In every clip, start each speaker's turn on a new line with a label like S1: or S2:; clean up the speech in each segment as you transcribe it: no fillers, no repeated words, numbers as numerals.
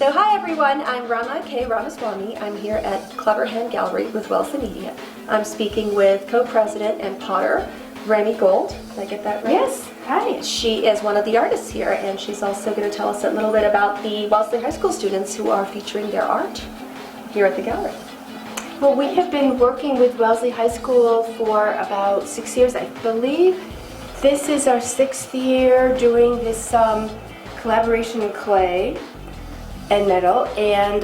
S1: So hi everyone, I'm Rama K. Ramaswamy. I'm here at Clever Hand Gallery with Wellesley Media. I'm speaking with co-president and potter, Remy Gold. Did I get that right?
S2: Yes, hi.
S1: She is one of the artists here, and she's also going to tell us a little bit about the Wellesley High School students who are featuring their art here at the gallery.
S2: Well, we have been working with Wellesley High School for about 6 years, I believe. This is our 6th year doing this collaboration in clay and metal, and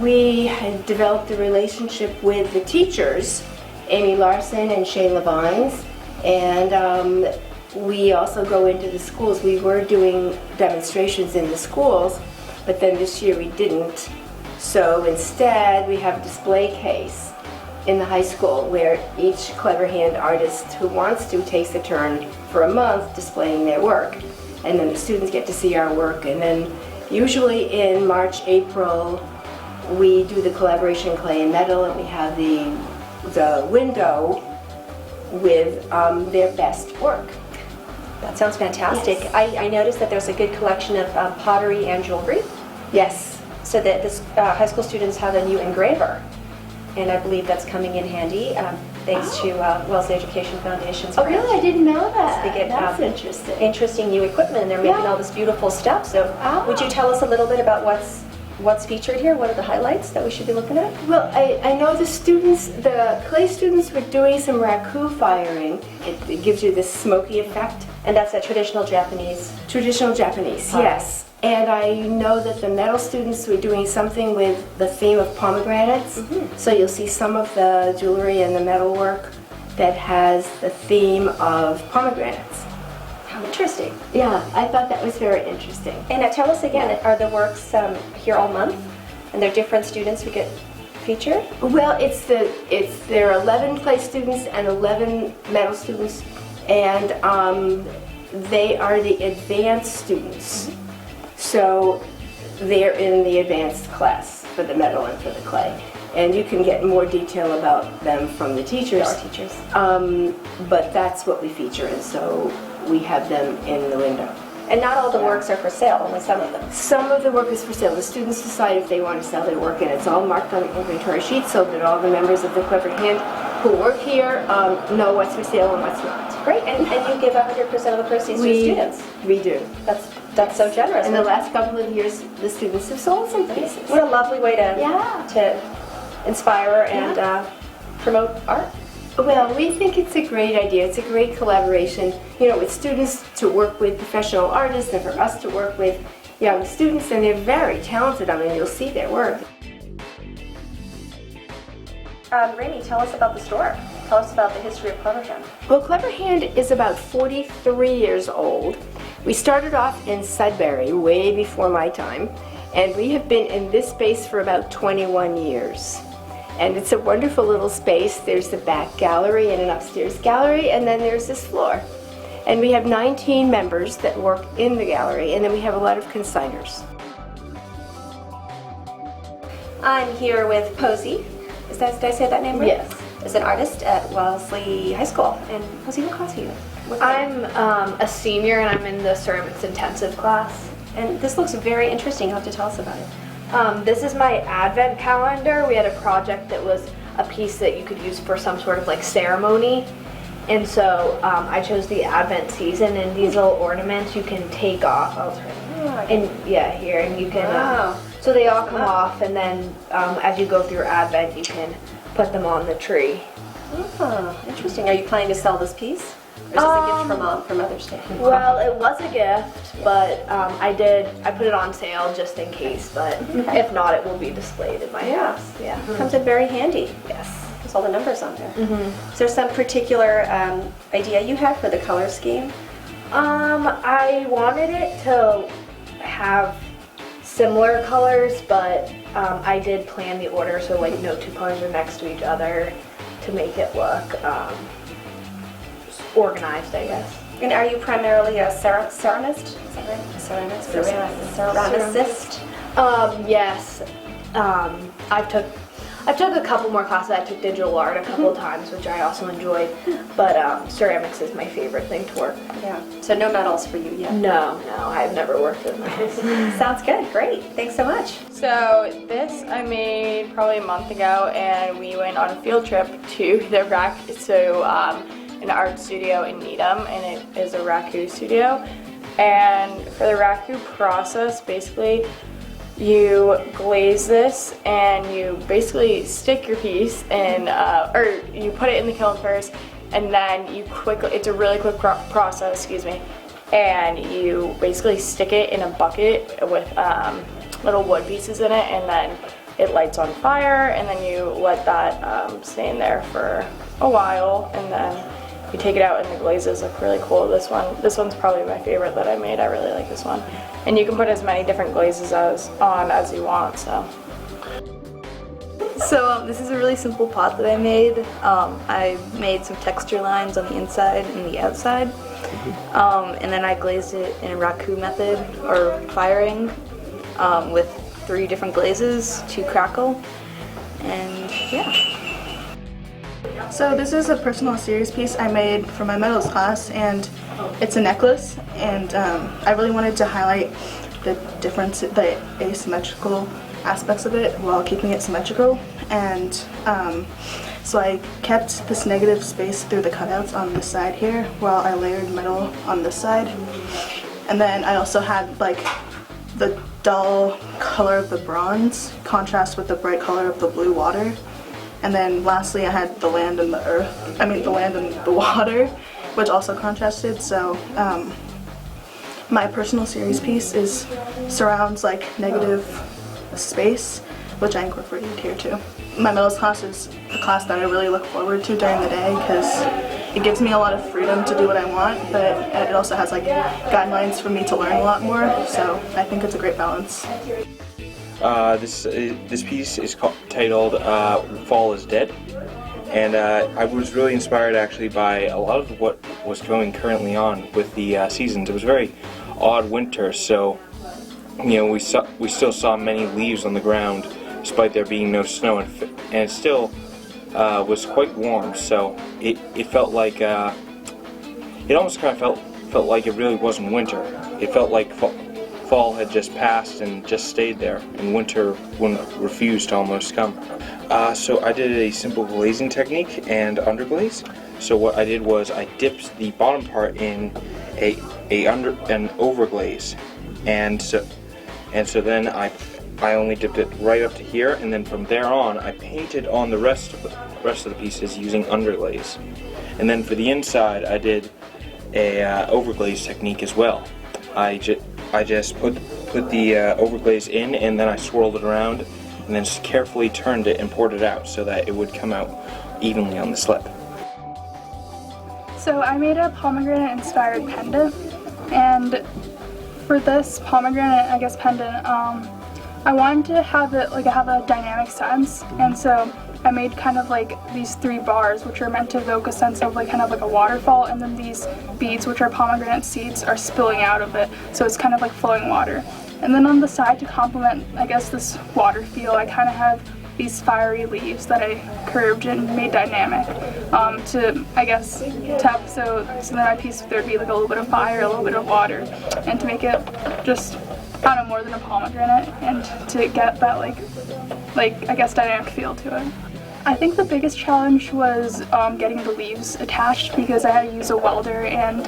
S2: we had developed a relationship with the teachers, Amy Larson and Shayla Vines, and we also go into the schools. We were doing demonstrations in the schools, but then this year we didn't. So instead we have a display case in the high school where each Clever Hand artist who wants to takes a turn for a month displaying their work. And then the students get to see our work, and then usually in March, April, we do the collaboration clay and metal, and we have the window with their best work.
S1: That sounds fantastic.
S2: Yes.
S1: I noticed that there's a good collection of pottery and jewelry.
S2: Yes.
S1: So that this high school students have a new engraver, and I believe that's coming in handy thanks to Wellesley Education Foundation's
S2: Oh,
S1: grant.
S2: really? I didn't know that.
S1: They get
S2: That's interesting.
S1: interesting new equipment, and they're making all this beautiful stuff. So would you tell us a little bit about what's featured here? What are the highlights that we should be looking at?
S2: Well, I know the clay students were doing some raku firing. It gives you this smoky effect.
S1: And that's a traditional Japanese.
S2: Traditional Japanese, yes. And I know that the metal students were doing something with the theme of pomegranates. So you'll see some of the jewelry and the metal work that has the theme of pomegranates.
S1: How interesting.
S2: Yeah, I thought that was very interesting.
S1: And tell us again, are the works here all month? And they're different students who get featured?
S2: Well, there are 11 clay students and 11 metal students, and they are the advanced students. So they're in the advanced class for the metal and for the clay. And you can get more detail about them from the teachers.
S1: Our teachers.
S2: But that's what we feature, and so we have them in the window.
S1: And not all the works are for sale, only some of them.
S2: Some of the work is for sale. The students decide if they want to sell their work, and it's all marked on the inventory sheet so that all the members of the Clever Hand who work here know what's for sale and what's not.
S1: Great, and you give 100% of the proceeds to students.
S2: We do.
S1: That's so generous.
S2: In the last couple of years, the students have sold some pieces.
S1: What a lovely way to inspire and promote art.
S2: Well, we think it's a great idea. It's a great collaboration, with students to work with professional artists and for us to work with young students, and they're very talented. I mean, you'll see their work.
S1: Remy, tell us about the store. Tell us about the history of Clever Hand.
S2: Well, Clever Hand is about 43 years old. We started off in Sudbury, way before my time, and we have been in this space for about 21 years. And it's a wonderful little space. There's the back gallery and an upstairs gallery, and then there's this floor. And we have 19 members that work in the gallery, and then we have a lot of consigners.
S1: I'm here with Posey. Did I say that name right?
S2: Yes.
S1: Is an artist at Wellesley High School. And Posey, what class are you in?
S3: I'm a senior, and I'm in the ceramics intensive class.
S1: And this looks very interesting. You'll have to tell us about it.
S3: This is my advent calendar. We had a project that was a piece that you could use for some sort of ceremony. And so I chose the advent season, and these little ornaments you can take off. I'll try. Here, and you can, so they all come off, and then as you go through advent, you can put them on the tree.
S1: Oh, interesting. Are you planning to sell this piece? Or is this a gift from Mom for Mother's Day?
S3: Well, it was a gift, but I put it on sale just in case, but if not, it will be displayed in my house. Yeah.
S1: Comes in very handy.
S3: Yes.
S1: There's all the numbers on there. Is there some particular idea you had for the color scheme?
S3: I wanted it to have similar colors, but I did plan the order so no two colors are next to each other to make it look organized, I guess.
S1: And are you primarily a ceramist? Is that right? A ceramist? Ceramicist?
S3: Yes. I I took a couple more classes. I took digital art a couple times, which I also enjoyed, but ceramics is my favorite thing to work.
S1: Yeah. So no medals for you yet?
S3: No, I've never worked with medals.
S1: Sounds good. Great. Thanks so much.
S2: So this I made probably a month ago, and we went on a field trip to an art studio in Needham, and it is a raku studio. And for the raku process, basically you glaze this and you basically stick your piece in, or you put it in the kiln first, and then it's a really quick process, and you basically stick it in a bucket with little wood pieces in it, and then it lights on fire, and then you let that stay in there for a while, and then you take it out and the glazes look really cool. This one's probably my favorite that I made. I really like this one. And you can put as many different glazes on as you want, so.
S4: So this is a really simple pot that I made. I made some texture lines on the inside and the outside. And then I glazed it in a raku method, or firing, with 3 different glazes to crackle. And yeah.
S5: So this is a personal series piece I made for my metals class, and it's a necklace, and I really wanted to highlight the asymmetrical aspects of it while keeping it symmetrical, and so I kept this negative space through the cutouts on this side here while I layered metal on this side, and then I also had like the dull color of the bronze contrast with the bright color of the blue water. And then lastly I had the land and the land and the water, which also contrasted. So my personal series piece surrounds like negative space, which I incorporated here too. My metals class is a class that I really look forward to during the day because it gives me a lot of freedom to do what I want, but it also has like guidelines for me to learn a lot more, so I think it's a great balance.
S6: This piece is titled Fall is Dead, and I was really inspired actually by a lot of what was going currently on with the seasons. It was a very odd winter, so we still saw many leaves on the ground despite there being no snow, and it still was quite warm, so it felt like it almost kind of felt like it really wasn't winter. It felt like fall had just passed and just stayed there, and winter refused to almost come. So I did a simple glazing technique and underglaze. So what I did was I dipped the bottom part in an overglaze, and so then I only dipped it right up to here, and then from there on I painted on the rest of the pieces using underglaze. And then for the inside I did a overglaze technique as well. I just put the overglaze in, and then I swirled it around, and then just carefully turned it and poured it out so that it would come out evenly on the slip.
S7: So I made a pomegranate inspired pendant, and for this pomegranate, pendant, I wanted to have it have a dynamic sense, and so I made kind of like these 3 bars which are meant to evoke a sense of kind of like a waterfall, and then these beads, which are pomegranate seeds, are spilling out of it, so it's kind of like flowing water. And then on the side, to complement this water feel, I kind of have these fiery leaves that I curved and made dynamic to have so that my piece there'd be like a little bit of fire, a little bit of water, and to make it just kind of more than a pomegranate, and to get that dynamic feel to it. I think the biggest challenge was getting the leaves attached, because I had to use a welder, and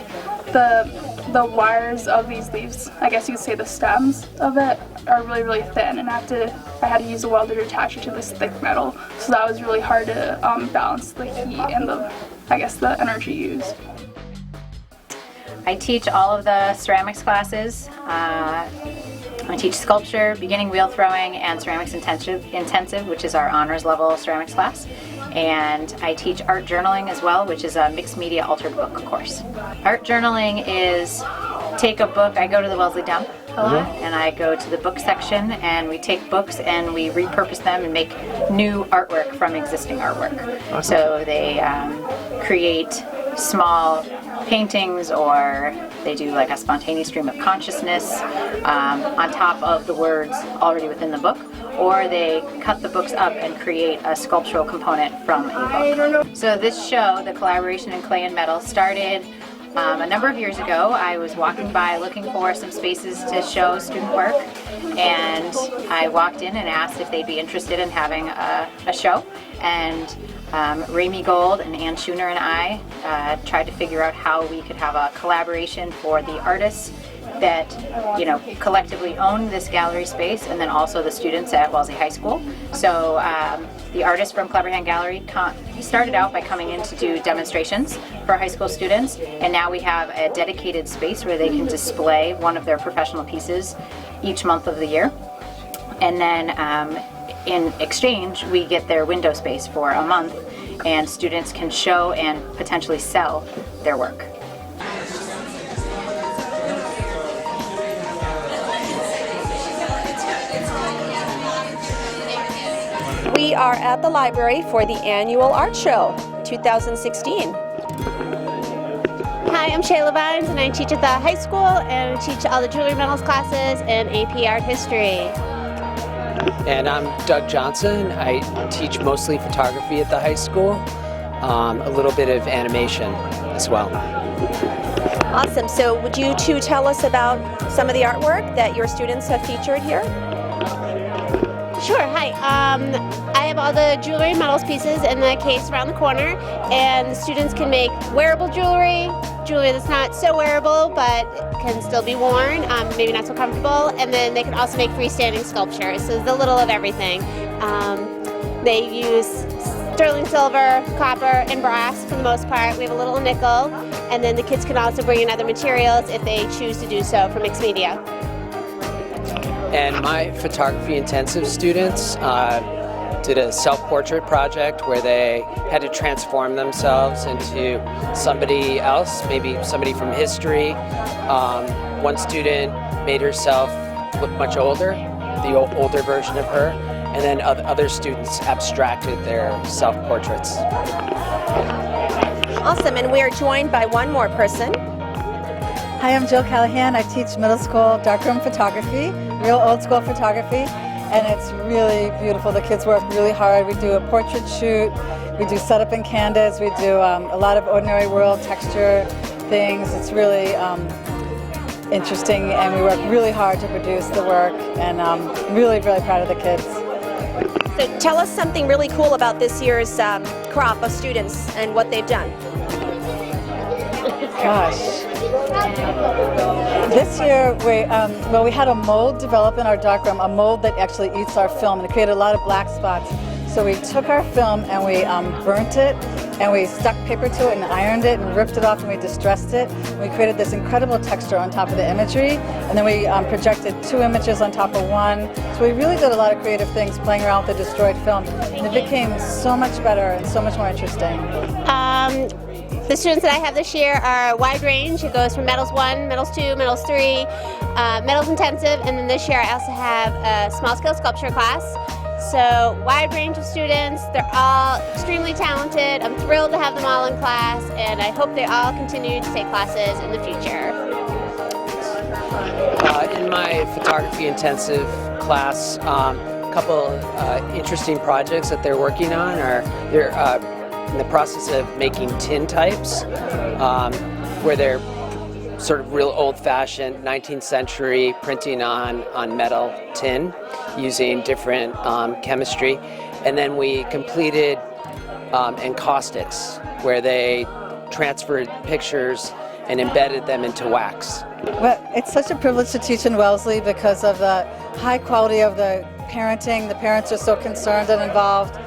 S7: the wires of these leaves, I guess you could say the stems of it, are really, really thin, and I had to use a welder to attach it to this thick metal, so that was really hard to balance the heat and the energy used.
S8: I teach all of the ceramics classes. I teach sculpture, beginning wheel throwing, and ceramics intensive, which is our honors level ceramics class. And I teach art journaling as well, which is a mixed media altered book course. Art journaling is take a book. I go to the Wellesley Dump a lot, and I go to the book section, and we take books and we repurpose them and make new artwork from existing artwork. Awesome. So they create small paintings, or they do like a spontaneous stream of consciousness on top of the words already within the book, or they cut the books up and create a sculptural component from a book. So this show, the Collaboration in Clay and Metal, started a number of years ago. I was walking by looking for some spaces to show student work, and I walked in and asked if they'd be interested in having a show. And Ramy Gold and Ann Schooner and I tried to figure out how we could have a collaboration for the artists that collectively own this gallery space, and then also the students at Wellesley High School. So the artists from Clever Hand Gallery started out by coming in to do demonstrations for high school students, and now we have a dedicated space where they can display one of their professional pieces each month of the year. And then in exchange, we get their window space for a month, and students can show and potentially sell their work.
S1: We are at the library for the annual art show 2016.
S9: Hi, I'm Shayla Vines, and I teach at the high school, and I teach all the jewelry metals classes and AP art history.
S10: And I'm Doug Johnson. I teach mostly photography at the high school, a little bit of animation as well.
S1: Awesome. So would you two tell us about some of the artwork that your students have featured here?
S9: Sure, hi. I have all the jewelry and metals pieces in the case around the corner, and the students can make wearable jewelry that's not so wearable but can still be worn, maybe not so comfortable, and then they can also make freestanding sculptures, so there's a little of everything. They use sterling silver, copper, and brass for the most part. We have a little nickel, and then the kids can also bring in other materials if they choose to do so for mixed media.
S10: And my photography intensive students did a self-portrait project where they had to transform themselves into somebody else, maybe somebody from history. One student made herself look much older, the older version of her, and then other students abstracted their self-portraits.
S1: Awesome, and we are joined by one more person.
S11: Hi, I'm Jill Callahan. I teach middle school darkroom photography, real old school photography, and it's really beautiful. The kids work really hard. We do a portrait shoot, we do setup and candids, we do a lot of ordinary world texture things. It's really interesting, and we work really hard to produce the work, and I'm really, really proud of the kids.
S1: So tell us something really cool about this year's crop of students and what they've done.
S11: Gosh. This year, we had a mold develop in our darkroom, a mold that actually eats our film, and it created a lot of black spots. So we took our film and we burnt it, and we stuck paper to it and ironed it and ripped it off, and we distressed it. We created this incredible texture on top of the imagery, and then we projected 2 images on top of 1. So we really did a lot of creative things playing around with the destroyed film, and it became so much better and so much more interesting.
S9: The students that I have this year are a wide range. It goes from Metals 1, Metals 2, Metals 3, Metals Intensive, and then this year I also have a small scale sculpture class. So wide range of students, they're all extremely talented. I'm thrilled to have them all in class, and I hope they all continue to take classes in the future.
S10: In my photography intensive class, a couple interesting projects that they're working on are they're in the process of making tin types, where they're sort of real old-fashioned 19th century printing on metal tin using different chemistry. And then we completed encaustics, where they transferred pictures and embedded them into wax.
S11: Well, it's such a privilege to teach in Wellesley because of the high quality of the parenting. The parents are so concerned and involved,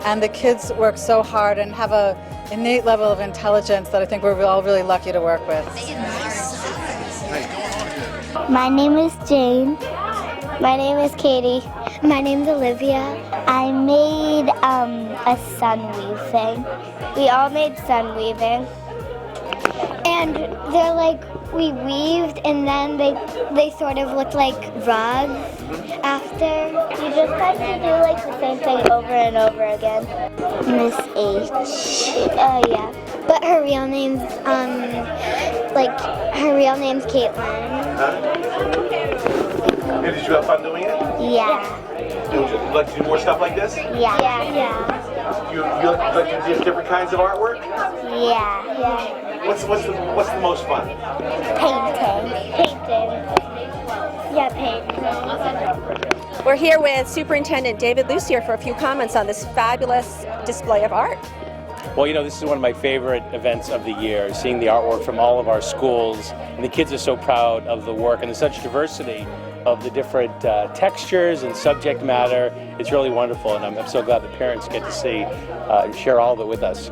S11: and the kids work so hard and have an innate level of intelligence that I think we're all really lucky to work with.
S12: My name is Jane. My name is Katie. My name is Olivia. I made a sun weaving. We all made sun weaving. And they're like, we weaved and then they sort of looked like rugs. After, you just have to do like the same thing over and over again. Miss H. Yeah. But her real name's, her real name's Caitlin.
S13: And did you have fun doing it?
S12: Yeah.
S13: Would you like to do more stuff like this?
S12: Yeah. Yeah.
S13: You like to do different kinds of artwork?
S12: Yeah. Yeah.
S13: What's the most fun?
S12: Painting. Yeah, painting.
S14: We're here with Superintendent David Lucier for a few comments on this fabulous display of art.
S15: Well, you know, this is one of my favorite events of the year, seeing the artwork from all of our schools, and the kids are so proud of the work, and there's such diversity of the different textures and subject matter. It's really wonderful, and I'm so glad the parents get to see and share all of it with us.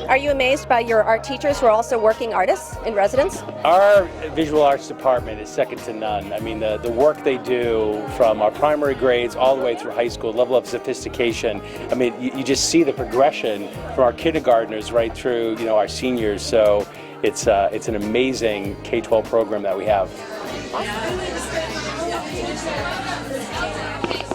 S14: Are you amazed by your art teachers who are also working artists in residence?
S15: Our visual arts department is second to none. I mean, the work they do from our primary grades all the way through high school, level of sophistication. I mean, you just see the progression from our kindergartners right through, you know, our seniors. So it's an amazing K-12 program that we have.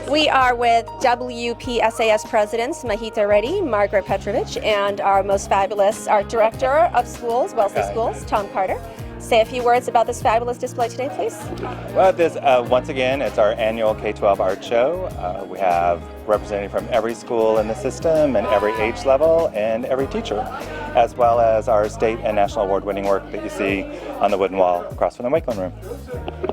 S14: We are with WPSAS Presidents Mahita Reddy, Margaret Petrovich, and our most fabulous art director of schools, Wellesley Schools, Tom Carter. Say a few words about this fabulous display today, please.
S16: Well, once again, it's our annual K-12 art show. We have represented from every school in the system and every age level and every teacher, as well as our state and national award-winning work that you see on the wooden wall across from the Wakeland room.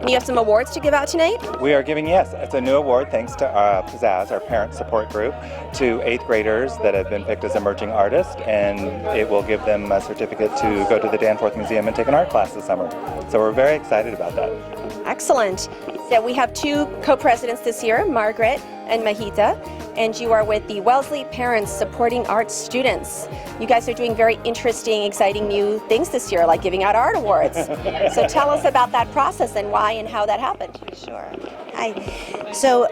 S14: You have some awards to give out tonight?
S16: We are giving, yes, it's a new award thanks to Pizzazz, our parent support group, to 8th graders that have been picked as emerging artists, and it will give them a certificate to go to the Danforth Museum and take an art class this summer. So we're very excited about that.
S14: Excellent. So we have two co-presidents this year, Margaret and Mahita, and you are with the Wellesley Parents Supporting Art Students. You guys are doing very interesting, exciting new things this year, like giving out art awards. So tell us about that process and why and how that happened.
S17: Sure. Hi. So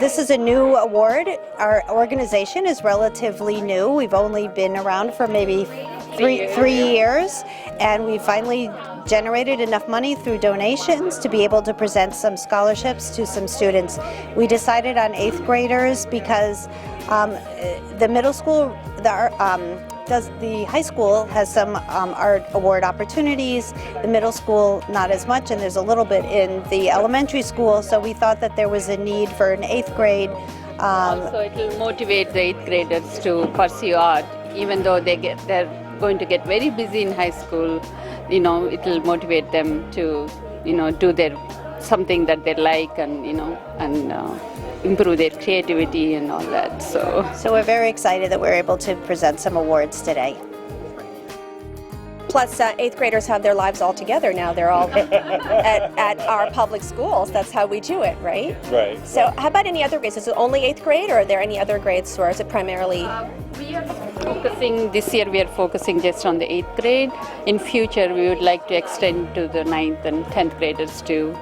S17: this is a new award. Our organization is relatively new. We've only been around for maybe three years, and we finally generated enough money through donations to be able to present some scholarships to some students. We decided on 8th graders because the middle school, the high school has some art award opportunities, the middle school not as much, and there's a little bit in the elementary school, so we thought that there was a need for an 8th grade.
S18: Also, it will motivate the 8th graders to pursue art, even though they're going to get very busy in high school. You know, it will motivate them to, you know, do something that they like, and you know, and improve their creativity and all that. So
S17: we're very excited that we're able to present some awards today.
S14: Plus, 8th graders have their lives all together now. They're all at our public schools. That's how we do it, right?
S15: Right.
S14: So how about any other grades? Is it only 8th grade, or are there any other grades, or is it primarily?
S18: This year we are focusing just on the 8th grade. In future, we would like to extend to the 9th and 10th graders too,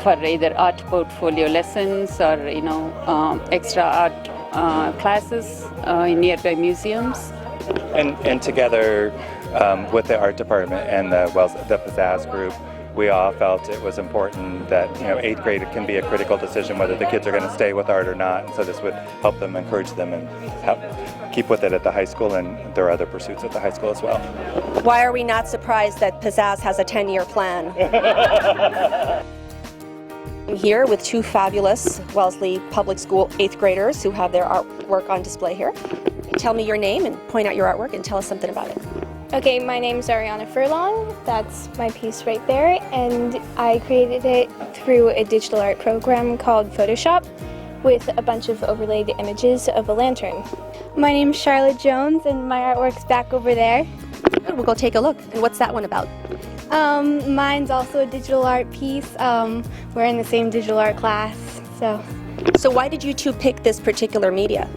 S18: for either art portfolio lessons or, you know, extra art classes in nearby museums.
S16: And together with the art department and the Pizzazz group, we all felt it was important that, you know, 8th grade can be a critical decision whether the kids are going to stay with art or not. And so this would help them, encourage them, and help keep with it at the high school and their other pursuits at the high school as well.
S14: Why are we not surprised that Pizzazz has a 10-year plan? I'm here with two fabulous Wellesley Public School 8th graders who have their artwork on display here. Tell me your name and point out your artwork and tell us something about it.
S19: Okay, my name's Ariana Furlong. That's my piece right there, and I created it through a digital art program called Photoshop with a bunch of overlaid images of a lantern.
S20: My name's Charlotte Jones, and my artwork's back over there.
S14: We'll go take a look. And what's that one about?
S20: Mine's also a digital art piece. We're in the same digital art class, so.
S14: So why did you two pick this particular media?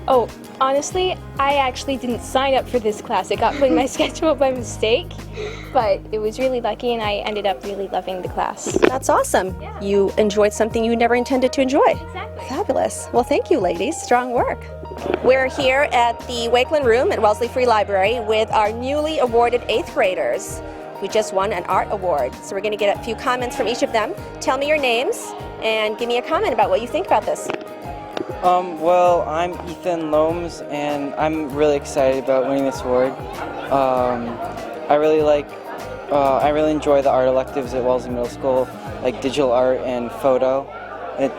S19: Oh, honestly, I actually didn't sign up for this class. It got put in my schedule by mistake, but it was really lucky and I ended up really loving the class.
S14: That's awesome. Yeah. You enjoyed something you never intended to enjoy.
S19: Exactly.
S14: Fabulous. Well, thank you, ladies. Strong work. We're here at the Wakeland Room at Wellesley Free Library with our newly awarded 8th graders who just won an art award. So we're going to get a few comments from each of them. Tell me your names and give me a comment about what you think about this.
S21: Well, I'm Ethan Loams, and I'm really excited about winning this award. I really enjoy the art electives at Wellesley Middle School, like digital art and photo.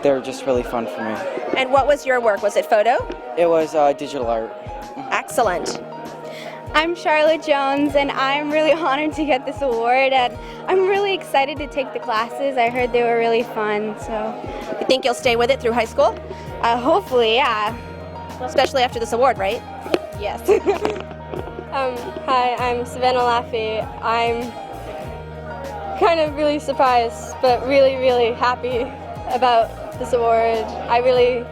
S21: They're just really fun for me.
S14: And what was your work? Was it photo?
S21: It was digital art.
S14: Excellent.
S20: I'm Charlotte Jones, and I'm really honored to get this award, and I'm really excited to take the classes. I heard they were really fun, so.
S14: You think you'll stay with it through high school?
S20: Hopefully, yeah.
S14: Especially after this award, right?
S20: Yes. Hi, I'm Savannah Laffey. I'm kind of really surprised, but really, really happy about this award. I really,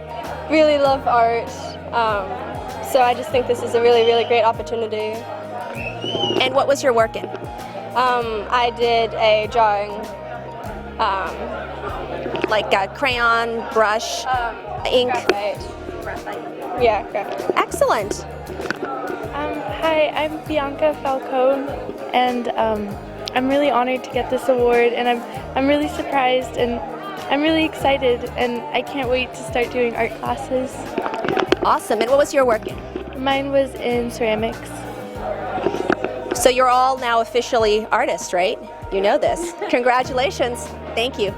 S20: really love art. So I just think this is a really, really great opportunity.
S14: And what was your work in?
S20: I did a drawing.
S14: Like a crayon, brush, ink?
S20: Graphite. Yeah, graphite.
S14: Excellent.
S22: Hi, I'm Bianca Falcone, and I'm really honored to get this award, and I'm really surprised, and I'm really excited, and I can't wait to start doing art classes.
S14: Awesome. And what was your work in?
S22: Mine was in ceramics.
S14: So you're all now officially artists, right? You know this. Congratulations. Thank you.